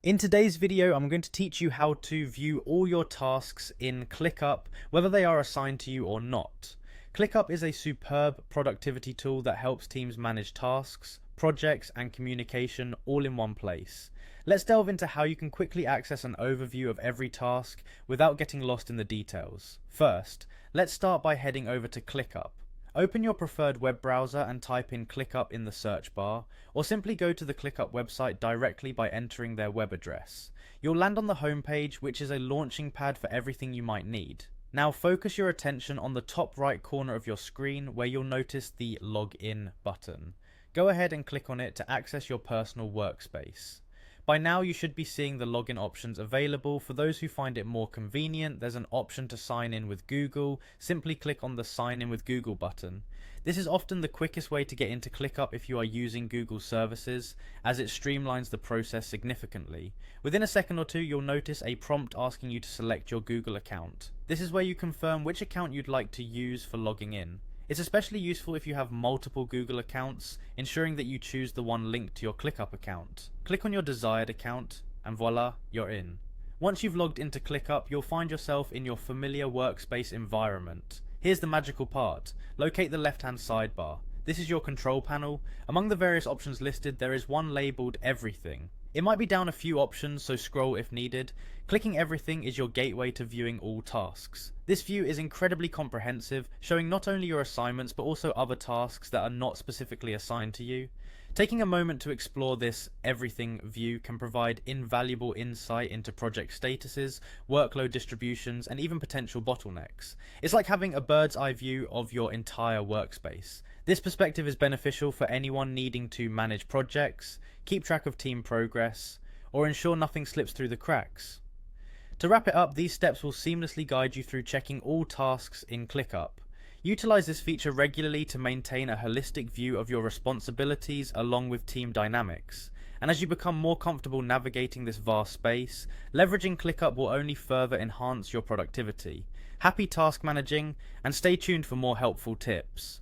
In today's video, I'm going to teach you how to view all your tasks in Clickup, whether they are assigned to you or not. Clickup is a superb productivity tool that helps teams manage tasks, projects, and communication all in one place. Let's delve into how you can quickly access an overview of every task without getting lost in the details. First, let's start by heading over to Clickup. Open your preferred web browser and type in Clickup in the search bar, or simply go to the Clickup website directly by entering their web address. You'll land on the homepage, which is a launching pad for everything you might need. Now focus your attention on the top right corner of your screen where you'll notice the Login button. Go ahead and click on it to access your personal workspace. By now you should be seeing the login options available. For those who find it more convenient, there's an option to sign in with Google. Simply click on the Sign in with Google button. This is often the quickest way to get into ClickUp if you are using Google services, as it streamlines the process significantly. Within a second or two, you'll notice a prompt asking you to select your Google account. This is where you confirm which account you'd like to use for logging in. It's especially useful if you have multiple Google accounts, ensuring that you choose the one linked to your ClickUp account. Click on your desired account, and voila, you're in. Once you've logged into ClickUp, you'll find yourself in your familiar workspace environment. Here's the magical part. Locate the left-hand sidebar. This is your control panel. Among the various options listed, there is one labeled Everything. It might be down a few options, so scroll if needed. Clicking Everything is your gateway to viewing all tasks. This view is incredibly comprehensive, showing not only your assignments but also other tasks that are not specifically assigned to you. Taking a moment to explore this Everything view can provide invaluable insight into project statuses, workload distributions, and even potential bottlenecks. It's like having a bird's eye view of your entire workspace. This perspective is beneficial for anyone needing to manage projects, keep track of team progress, or ensure nothing slips through the cracks. To wrap it up, these steps will seamlessly guide you through checking all tasks in ClickUp. Utilize this feature regularly to maintain a holistic view of your responsibilities along with team dynamics. And as you become more comfortable navigating this vast space, leveraging ClickUp will only further enhance your productivity. Happy task managing, and stay tuned for more helpful tips.